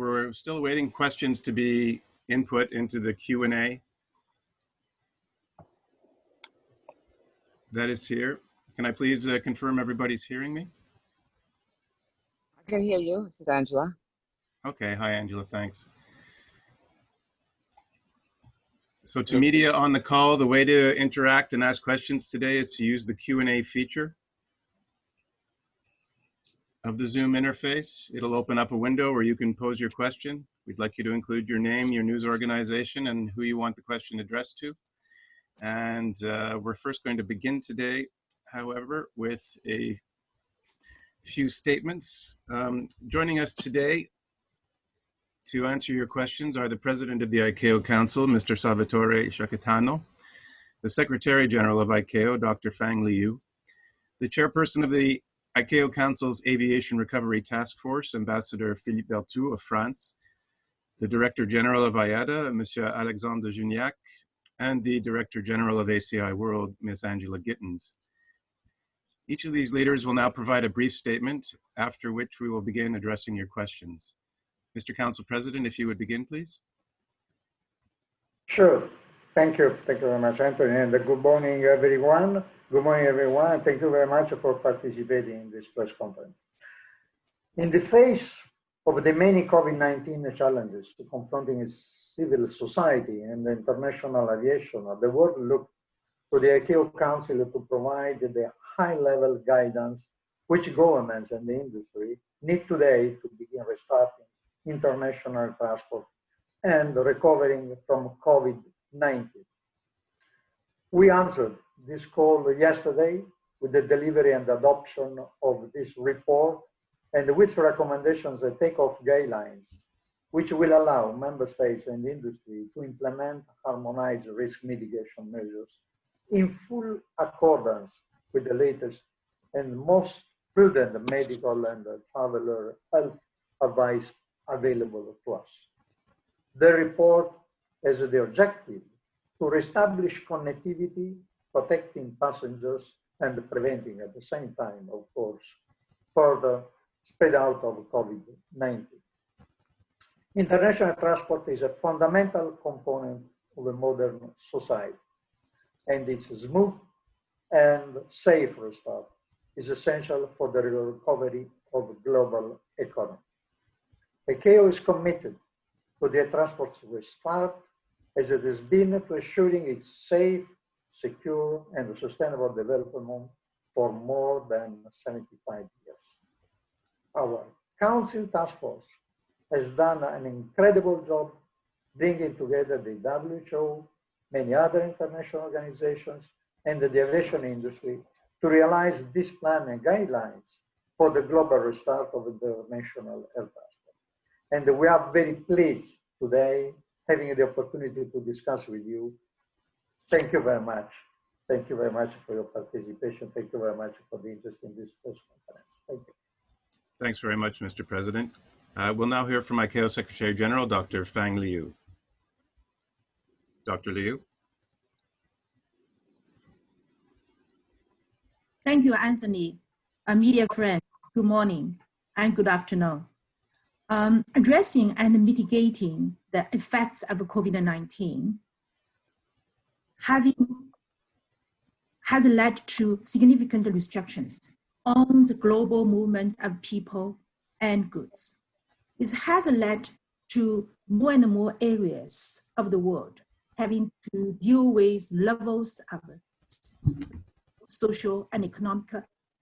We're still awaiting questions to be input into the Q&A that is here. Can I please confirm everybody's hearing me? I can hear you. This is Angela. Okay, hi Angela, thanks. So to media on the call, the way to interact and ask questions today is to use the Q&A feature of the Zoom interface. It'll open up a window where you can pose your question. We'd like you to include your name, your news organization, and who you want the question addressed to. And we're first going to begin today, however, with a few statements. Joining us today to answer your questions are the President of the ICAO Council, Mr. Salvatore Cehotina, the Secretary General of ICAO, Dr. Fang Li, the Chairperson of the ICAO Council's Aviation Recovery Task Force, Ambassador Phillipe L2 of France, the Director General of IATA, Monsieur Alexandre de Juniac, and the Director General of ACI World, Ms. Angela Gittins. Each of these leaders will now provide a brief statement, after which we will begin addressing your questions. Mr. Council President, if you would begin, please. Sure. Thank you. Thank you very much, Anthony. And good morning, everyone. Good morning, everyone. Thank you very much for participating in this press conference. In the face of the many COVID-19 challenges confronting civil society and international aviation, the world looked to the ICAO Council to provide the high-level guidance which governments and the industry need today to begin restarting international transport and recovering from COVID-19. We answered this call yesterday with the delivery and adoption of this report and with recommendations that take off guidelines, which will allow member states and industry to implement harmonized risk mitigation measures in full accordance with the latest and most prudent medical and traveler health advice available to us. The report has the objective to reestablish connectivity, protecting passengers and preventing at the same time, of course, further spread out of COVID-19. International transport is a fundamental component of a modern society, and its smooth and safe restart is essential for the recovery of global economy. ICAO is committed to the transport's restart as it has been to assuring its safe, secure, and sustainable development for more than 75 years. Our Council Task Force has done an incredible job bringing together the WHO, many other international organizations, and the aviation industry to realize this plan and guidelines for the global restart of international air transport. And we are very pleased today having the opportunity to discuss with you. Thank you very much. Thank you very much for your participation. Thank you very much for the interest in this press conference. Thank you. Thanks very much, Mr. President. We'll now hear from ICAO Secretary General, Dr. Fang Li. Dr. Li. Thank you, Anthony. Media friends, good morning and good afternoon. Addressing and mitigating the effects of COVID-19 has led to significant restrictions on the global movement of people and goods. This has led to more and more areas of the world having to deal with levels of social and economic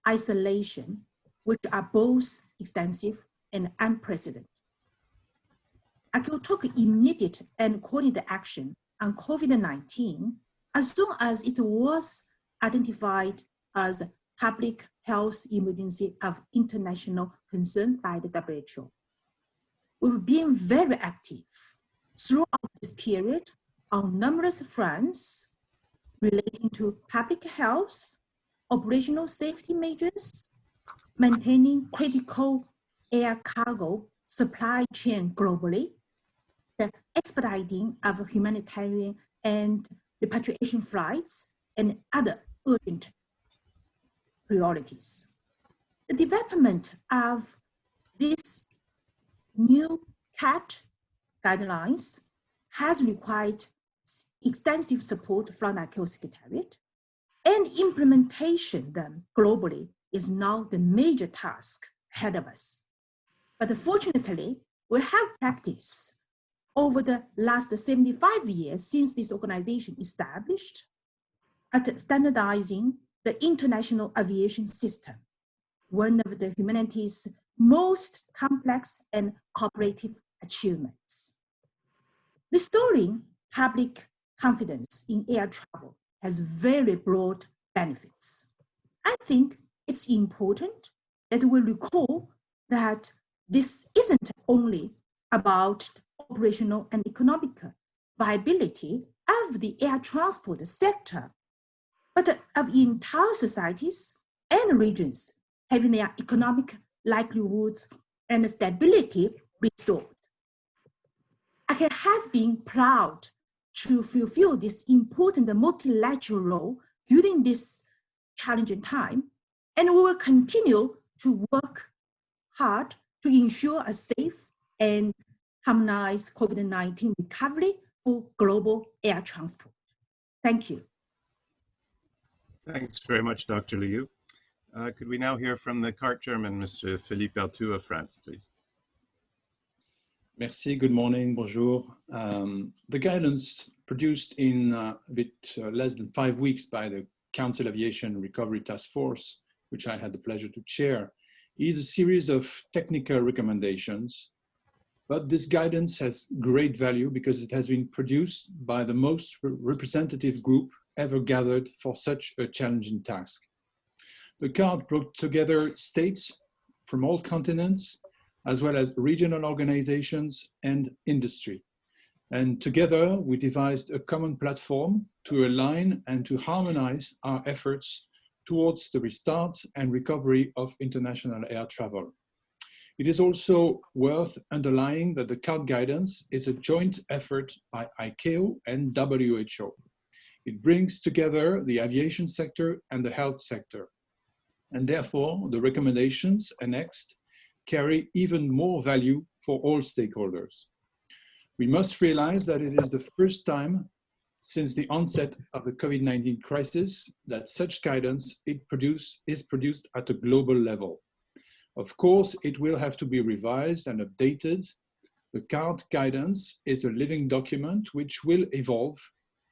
isolation, which are both extensive and unprecedented. ICAO took immediate and coordinated action on COVID-19 as soon as it was identified as a public health emergency of international concern by the WHO. We've been very active throughout this period on numerous fronts relating to public health, operational safety measures, maintaining critical air cargo supply chain globally, the expediting of humanitarian and repatriation flights, and other urgent priorities. The development of this new CAT guidelines has required extensive support from the ICAO Secretariat, and implementation them globally is now the major task ahead of us. But fortunately, we have practiced over the last 75 years since this organization established at standardizing the international aviation system, one of the humanity's most complex and cooperative achievements. Restoring public confidence in air travel has very broad benefits. I think it's important that we recall that this isn't only about operational and economic viability of the air transport sector, but of entire societies and regions having their economic livelihoods and stability restored. ICAO has been proud to fulfill this important multilateral role during this challenging time, and we will continue to work hard to ensure a safe and harmonized COVID-19 recovery for global air transport. Thank you. Thanks very much, Dr. Liu. Could we now hear from the CART chairman, Mr. Philippe L2 of France, please? Merci, good morning, bonjour. The guidance produced in a bit less than 5 weeks by the Council Aviation Recovery Task Force, which I had the pleasure to chair, is a series of technical recommendations. But this guidance has great value because it has been produced by the most representative group ever gathered for such a challenging task. The CART brought together states from all continents, as well as regional organizations and industry. And together we devised a common platform to align and to harmonize our efforts towards the restart and recovery of international air travel. It is also worth underlining that the CART guidance is a joint effort by ICAO and WHO. It brings together the aviation sector and the health sector. And therefore, the recommendations annexed carry even more value for all stakeholders. We must realize that it is the first time since the onset of the COVID-19 crisis that such guidance is produced at a global level. Of course, it will have to be revised and updated. The CART guidance is a living document which will evolve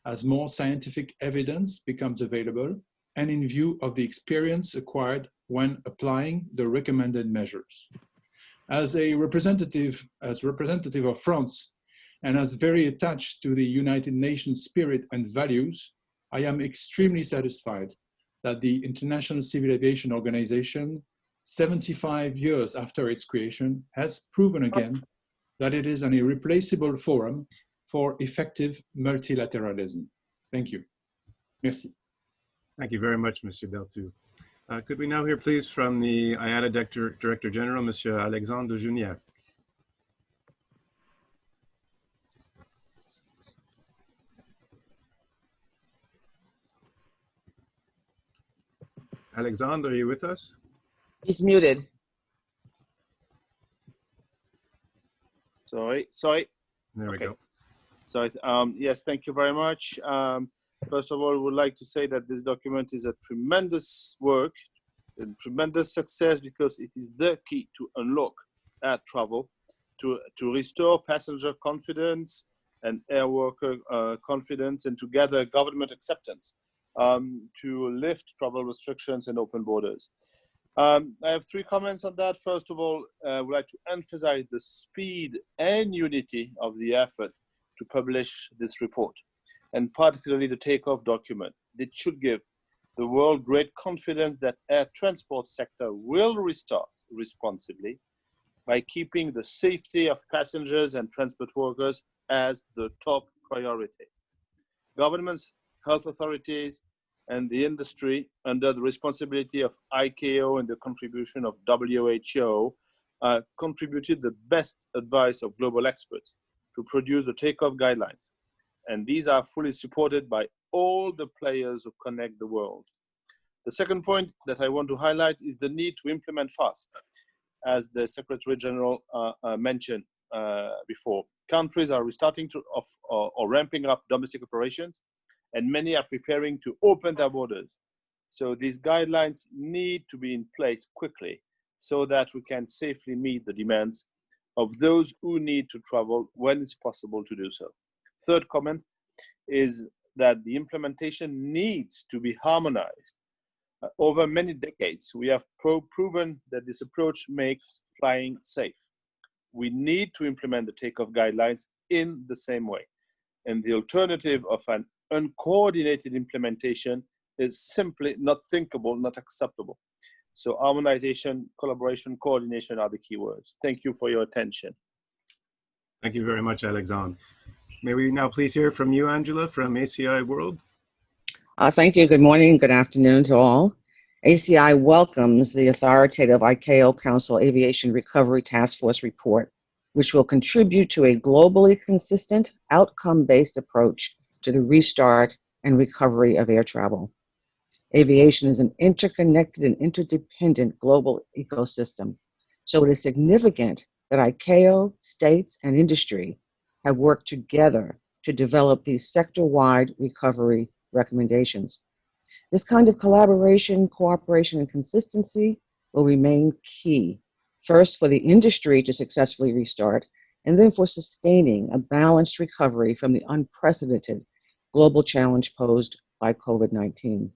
as more scientific evidence becomes available and in view of the experience acquired when applying the recommended measures. As representative of France and as very attached to the United Nations spirit and values, I am extremely satisfied that the International Civil Aviation Organization, 75 years after its creation, has proven again that it is an irreplaceable forum for effective multilateralism. Thank you. Merci. Thank you very much, Mr. L2. Could we now hear, please, from the IATA Director General, Mr. Alexandre de Juniac? Alexandre, are you with us? He's muted. Sorry. There we go. So, yes, thank you very much. First of all, I would like to say that this document is a tremendous work, a tremendous success, because it is the key to unlock air travel, to restore passenger confidence and air worker confidence, and to gather government acceptance, to lift travel restrictions and open borders. I have 3 comments on that. First of all, I would like to emphasize the speed and unity of the effort to publish this report, and particularly the takeoff document. It should give the world great confidence that air transport sector will restart responsibly by keeping the safety of passengers and transport workers as the top priority. Governments, health authorities, and the industry, under the responsibility of ICAO and the contribution of WHO, contributed the best advice of global experts to produce the takeoff guidelines. And these are fully supported by all the players who connect the world. The second point that I want to highlight is the need to implement fast. As the Secretary General mentioned, before. Countries are restarting or ramping up domestic operations, and many are preparing to open their borders. So these guidelines need to be in place quickly so that we can safely meet the demands of those who need to travel when it's possible to do so. Third comment is that the implementation needs to be harmonized. Over many decades, we have proven that this approach makes flying safe. We need to implement the takeoff guidelines in the same way. And the alternative of an uncoordinated implementation is simply not thinkable, not acceptable. So harmonization, collaboration, coordination are the key words. Thank you for your attention. Thank you very much, Alexandre. May we now please hear from you, Angela, from ACI World? Thank you. Good morning. Good afternoon to all. ACI welcomes the authoritative ICAO Council Aviation Recovery Task Force report, which will contribute to a globally consistent, outcome-based approach to the restart and recovery of air travel. Aviation is an interconnected and interdependent global ecosystem, so it is significant that ICAO, states, and industry have worked together to develop these sector-wide recovery recommendations. This kind of collaboration, cooperation, and consistency will remain key, first for the industry to successfully restart, and then for sustaining a balanced recovery from the unprecedented global challenge posed by COVID-19.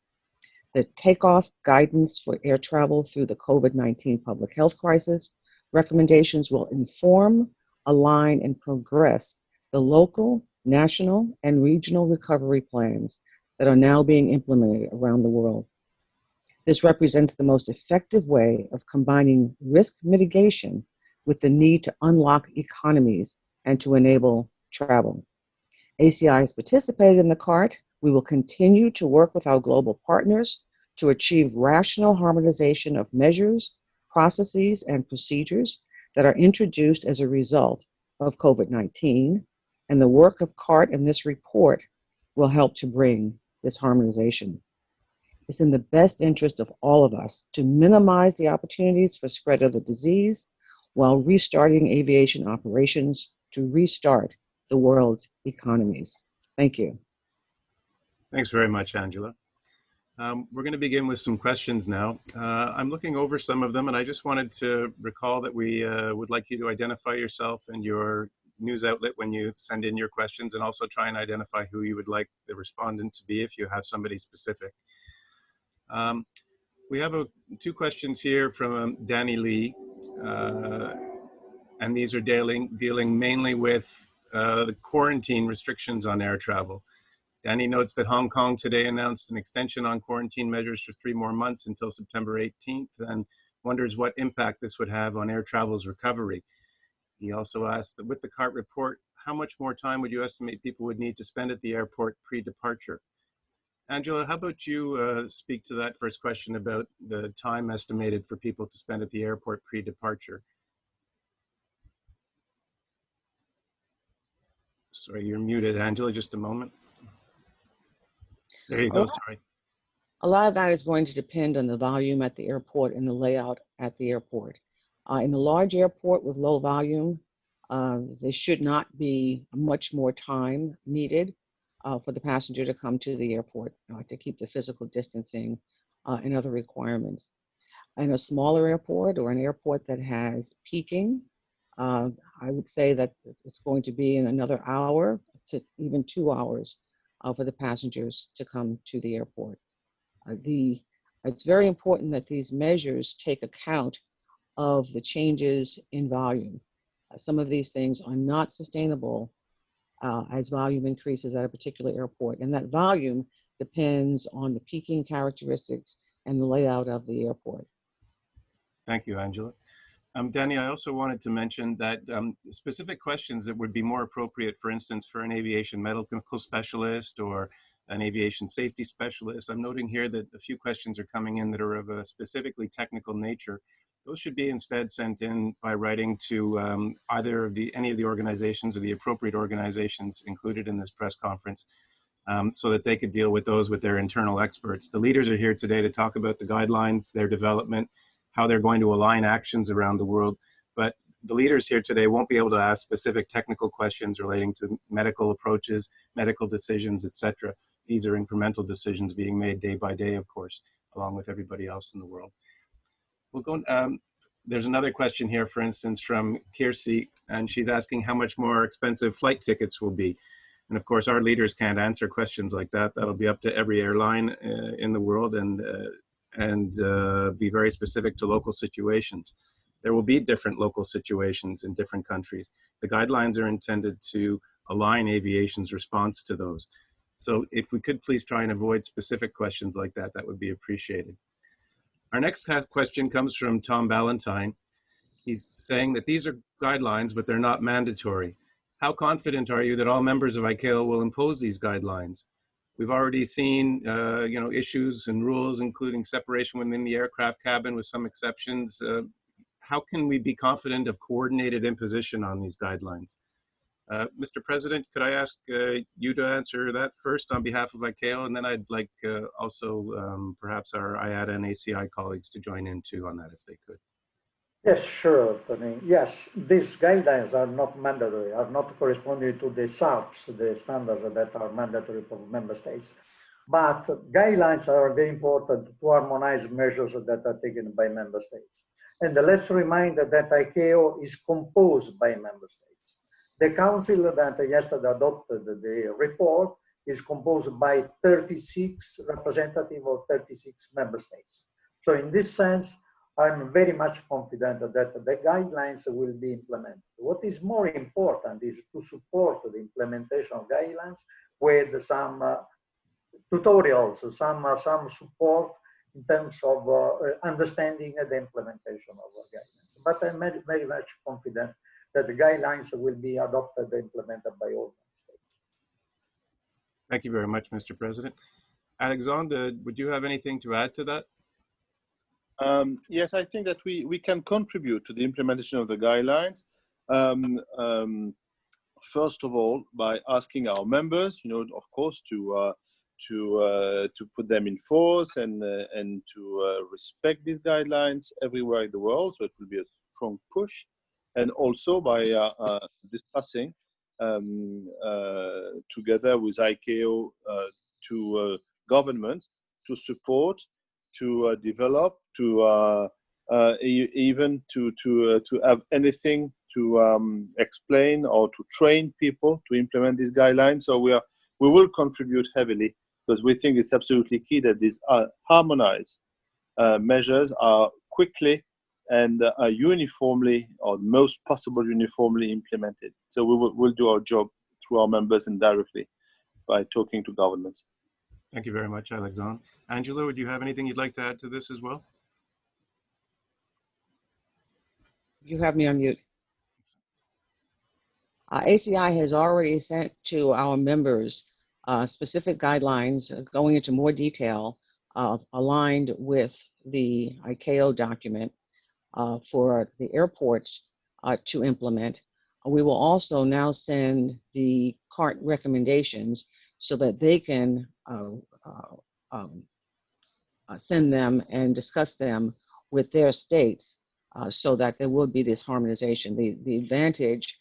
The takeoff guidance for air travel through the COVID-19 public health crisis recommendations will inform, align, and progress the local, national, and regional recovery plans that are now being implemented around the world. This represents the most effective way of combining risk mitigation with the need to unlock economies and to enable travel. ACI has participated in the CART. We will continue to work with our global partners to achieve rational harmonization of measures, processes, and procedures that are introduced as a result of COVID-19, and the work of CART and this report will help to bring this harmonization. It's in the best interest of all of us to minimize the opportunities for spread of the disease while restarting aviation operations to restart the world's economies. Thank you. Thanks very much, Angela. We're going to begin with some questions now. I'm looking over some of them, and I just wanted to recall that we would like you to identify yourself and your news outlet when you send in your questions, and also try and identify who you would like the respondent to be if you have somebody specific. We have two questions here from Danny Lee, and these are dealing mainly with the quarantine restrictions on air travel. Danny notes that Hong Kong today announced an extension on quarantine measures for 3 more months until September 18th, and wonders what impact this would have on air travel's recovery. He also asked that with the CART report, how much more time would you estimate people would need to spend at the airport pre-departure? Angela, how about you speak to that first question about the time estimated for people to spend at the airport pre-departure? Sorry, you're muted, Angela, just a moment. There you go, sorry. A lot of that is going to depend on the volume at the airport and the layout at the airport. In a large airport with low volume, there should not be much more time needed for the passenger to come to the airport to keep the physical distancing and other requirements. In a smaller airport or an airport that has peaking, I would say that it's going to be in another hour to even 2 hours for the passengers to come to the airport. It's very important that these measures take account of the changes in volume. Some of these things are not sustainable as volume increases at a particular airport, and that volume depends on the peaking characteristics and the layout of the airport. Thank you, Angela. Danny, I also wanted to mention that specific questions that would be more appropriate, for instance, for an aviation medical specialist or an aviation safety specialist. I'm noting here that a few questions are coming in that are of a specifically technical nature. Those should be instead sent in by writing to either of any of the organizations or the appropriate organizations included in this press conference, so that they could deal with those with their internal experts. The leaders are here today to talk about the guidelines, their development, how they're going to align actions around the world. But the leaders here today won't be able to ask specific technical questions relating to medical approaches, medical decisions, etc. These are incremental decisions being made day by day, of course, along with everybody else in the world. We'll go. There's another question here, for instance, from Kirsi, and she's asking how much more expensive flight tickets will be. And of course, our leaders can't answer questions like that. That'll be up to every airline in the world and be very specific to local situations. There will be different local situations in different countries. The guidelines are intended to align aviation's response to those. So if we could please try and avoid specific questions like that, that would be appreciated. Our next question comes from Tom Ballantyne. He's saying that these are guidelines, but they're not mandatory. How confident are you that all members of ICAO will impose these guidelines? We've already seen issues and rules, including separation within the aircraft cabin with some exceptions. How can we be confident of coordinated imposition on these guidelines? Mr. President, could I ask you to answer that first on behalf of ICAO, and then I'd like also perhaps our IATA and ACI colleagues to join in too on that if they could. Yes, sure, Tony. Yes, these guidelines are not mandatory, are not corresponding to the SARPs, the standards that are mandatory for member states. But guidelines are very important to harmonize measures that are taken by member states. And let's remind that ICAO is composed by member states. The council that yesterday adopted the report is composed by 36 representatives of 36 member states. So in this sense, I'm very much confident that the guidelines will be implemented. What is more important is to support the implementation of guidelines with some tutorials, some support in terms of understanding the implementation of the guidelines. But I'm very, very much confident that the guidelines will be adopted and implemented by all member states. Thank you very much, Mr. President. Alexandre, would you have anything to add to that? Yes, I think that we can contribute to the implementation of the guidelines. First of all, by asking our members, of course, to put them in force and to respect these guidelines everywhere in the world. So it will be a strong push. And also by discussing together with ICAO to governments to support, to develop, to even to have anything to explain or to train people to implement these guidelines. So we will contribute heavily because we think it's absolutely key that these harmonized measures are quickly and uniformly, or most possible uniformly implemented. So we'll do our job through our members and directly by talking to governments. Thank you very much, Alexandre. Angela, would you have anything you'd like to add to this as well? You have me on mute. ACI has already sent to our members specific guidelines going into more detail aligned with the ICAO document for the airports to implement. We will also now send the CART recommendations so that they can send them and discuss them with their states so that there will be this harmonization. The advantage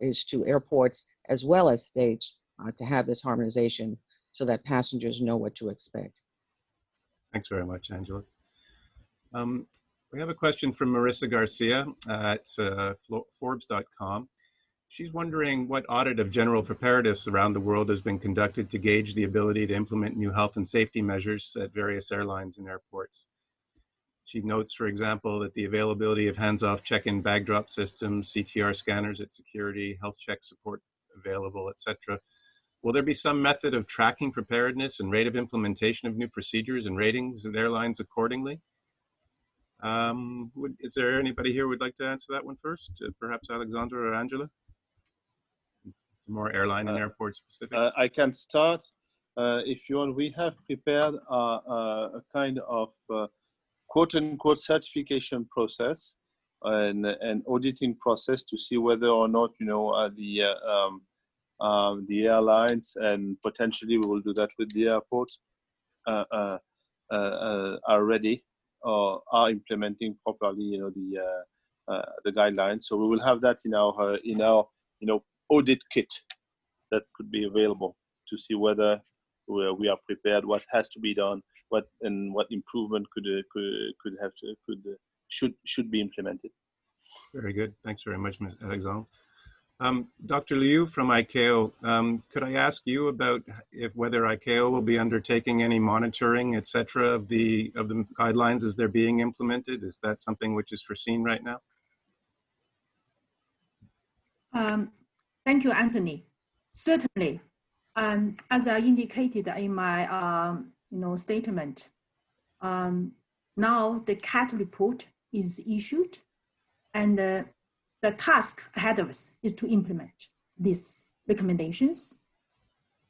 is to airports as well as states to have this harmonization so that passengers know what to expect. Thanks very much, Angela. We have a question from Marissa Garcia at Forbes.com. She's wondering what audit of general preparedness around the world has been conducted to gauge the ability to implement new health and safety measures at various airlines and airports. She notes, for example, that the availability of hands-off check-in bag drop systems, CTR scanners at security, health check support available, etc. Will there be some method of tracking preparedness and rate of implementation of new procedures and ratings at airlines accordingly? Is there anybody here who would like to answer that one first? Perhaps Alexandre or Angela? It's more airline and airport specific. I can start. If you want, we have prepared a kind of quote-unquote certification process and an auditing process to see whether or not, the airlines, and potentially we will do that with the airports, are ready or are implementing properly, the guidelines. So we will have that in our audit kit that could be available to see whether we are prepared, what has to be done, what improvement should be implemented. Very good. Thanks very much, Ms. Alexandre. Dr. Liu from ICAO, could I ask you about whether ICAO will be undertaking any monitoring, et cetera, of the guidelines as they're being implemented? Is that something which is foreseen right now? Thank you, Anthony. Certainly, as I indicated in my statement, now the CAT report is issued, and the task ahead of us is to implement these recommendations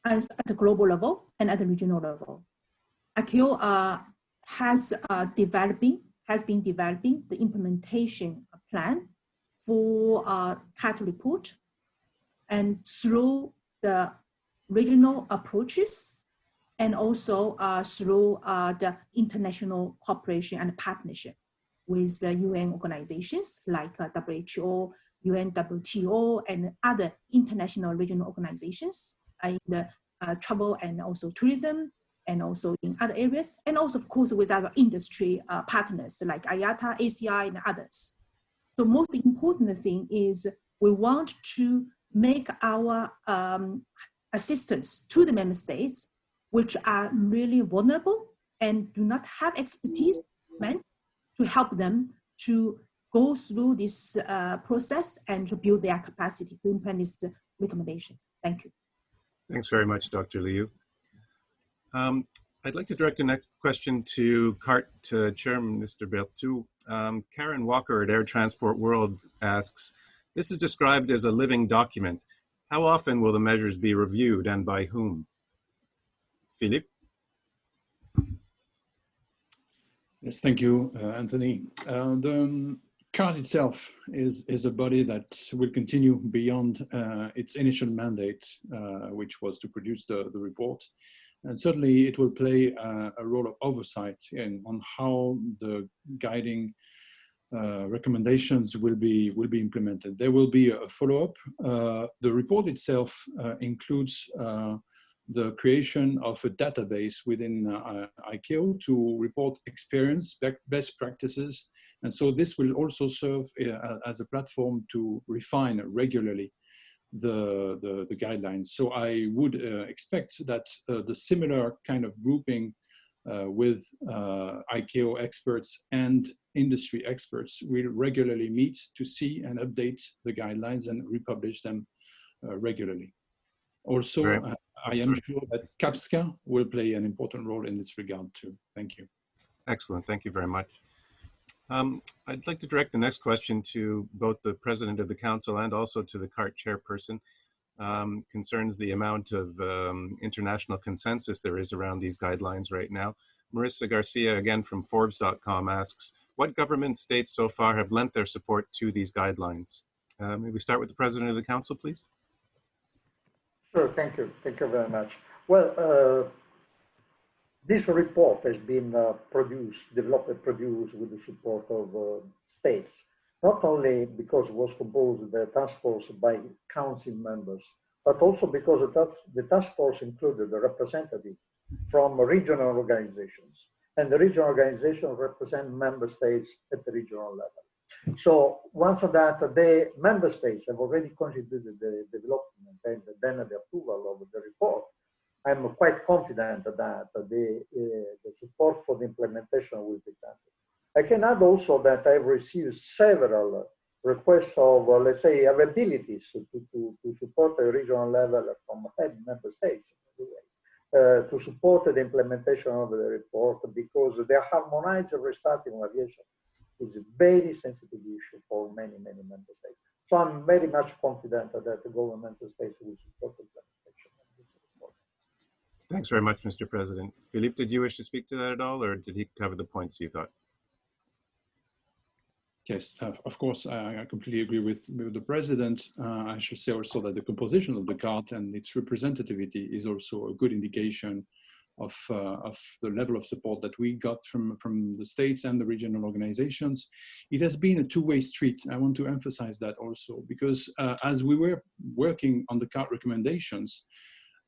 at the global level and at the regional level. ICAO has been developing the implementation plan for CAT report, and through the regional approaches, and also through the international cooperation and partnership with the UN organizations like WHO, UNWTO, and other international regional organizations in the travel and also tourism, and also in other areas, and also, of course, with our industry partners like IATA, ACI, and others. So most important thing is we want to make our assistance to the member states, which are really vulnerable and do not have expertise, to help them to go through this process and to build their capacity to implement these recommendations. Thank you. Thanks very much, Dr. Liu. I'd like to direct the next question to CART Chairman, Mr. Berthoud. Karen Walker at Air Transport World asks, this is described as a living document. How often will the measures be reviewed and by whom? Philippe? Yes, thank you, Anthony. The CART itself is a body that will continue beyond its initial mandate, which was to produce the report. And certainly it will play a role of oversight on how the guiding recommendations will be implemented. There will be a follow-up. The report itself includes the creation of a database within ICAO to report experience, best practices. And so this will also serve as a platform to refine regularly the guidelines. So I would expect that the similar kind of grouping with ICAO experts and industry experts will regularly meet to see and update the guidelines and republish them regularly. Also, I am sure that CAPSCA will play an important role in this regard too. Thank you. Excellent, thank you very much. I'd like to direct the next question to both the President of the Council and also to the CART Chairperson. Concerns the amount of international consensus there is around these guidelines right now. Marissa Garcia, again from Forbes.com, asks, what government states so far have lent their support to these guidelines? May we start with the President of the Council, please? Sure, thank you. Thank you very much. Well, this report has been developed and produced with the support of states, not only because it was composed the task force by council members, but also because the task force included a representative from regional organizations, and the regional organizations represent member states at the regional level. So once that the member states have already contributed the development and then the approval of the report, I'm quite confident that the support for the implementation will be granted. I can add also that I've received several requests of, let's say, abilities to support the regional level from member states to support the implementation of the report, because the harmonized restarting aviation is a very sensitive issue for many, many member states. So I'm very much confident that the government states will support the implementation of this report. Thanks very much, Mr. President. Philippe, did you wish to speak to that at all, or did he cover the points you thought? Yes, of course, I completely agree with the President. I should say also that the composition of the CART and its representativity is also a good indication of the level of support that we got from the states and the regional organizations. It has been a two-way street. I want to emphasize that also, because as we were working on the CART recommendations,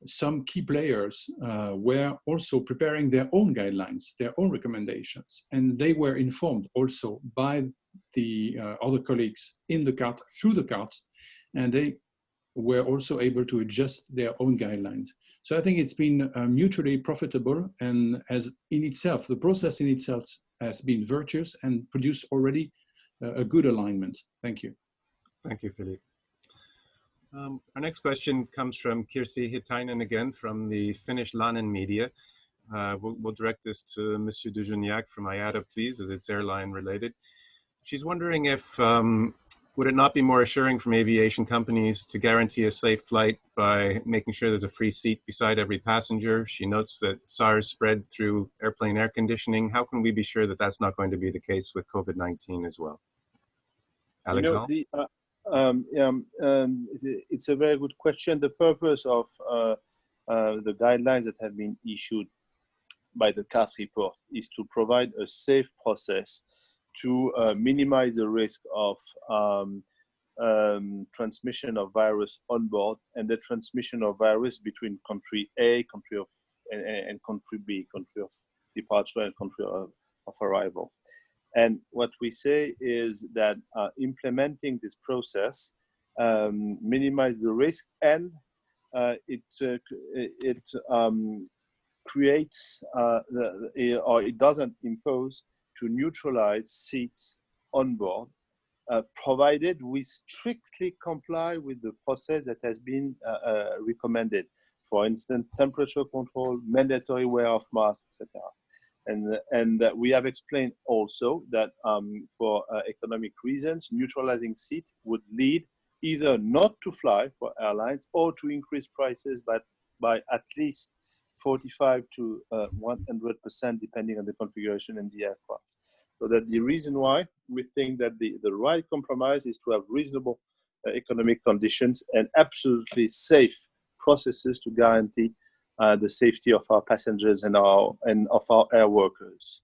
some key players were also preparing their own guidelines, their own recommendations, and they were informed also by the other colleagues in the CART, through the CART, and they were also able to adjust their own guidelines. So I think it's been mutually profitable, and as in itself, the process in itself has been virtuous and produced already a good alignment. Thank you. Thank you, Philippe. Our next question comes from Pierre Cehotina again from the Finnish Lanen Media. We'll direct this to Monsieur de Juniac from IATA, please, as it's airline related. She's wondering if would it not be more assuring from aviation companies to guarantee a safe flight by making sure there's a free seat beside every passenger? She notes that SARS spread through airplane air conditioning. How can we be sure that that's not going to be the case with COVID-19 as well? Alexandre? It's a very good question. The purpose of the guidelines that have been issued by the CART report is to provide a safe process to minimize the risk of transmission of virus on board and the transmission of virus between country A, and country B, country of departure and country of arrival. And what we say is that implementing this process minimizes the risk, and it creates or it doesn't impose to neutralize seats on board, provided we strictly comply with the process that has been recommended. For instance, temperature control, mandatory wear of masks, etc. And we have explained also that for economic reasons, neutralizing seat would lead either not to fly for airlines or to increase prices by at least 45 to 100%, depending on the configuration and the aircraft. So that the reason why we think that the right compromise is to have reasonable economic conditions and absolutely safe processes to guarantee the safety of our passengers and of our air workers.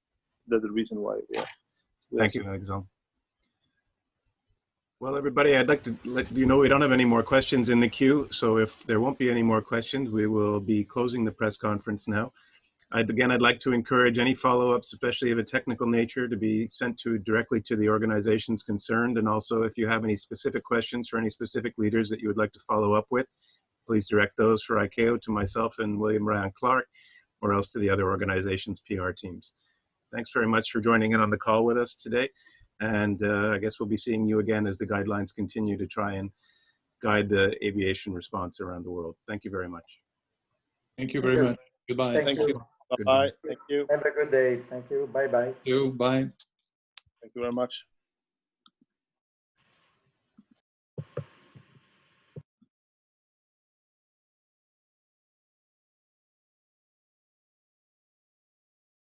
That's the reason why we are. Thank you, Alexandre. Well, everybody, I'd like to let you know we don't have any more questions in the queue. So if there won't be any more questions, we will be closing the press conference now. I'd like to encourage any follow-ups, especially of a technical nature, to be sent directly to the organizations concerned. And also, if you have any specific questions for any specific leaders that you would like to follow up with, please direct those for ICAO to myself and William Ryan Clark, or else to the other organizations' PR teams. Thanks very much for joining in on the call with us today. And I guess we'll be seeing you again as the guidelines continue to try and guide the aviation response around the world. Thank you very much. Thank you very much. Goodbye. Thank you. Bye. Thank you. Have a good day. Thank you. Bye-bye. Thank you. Bye. Thank you very much.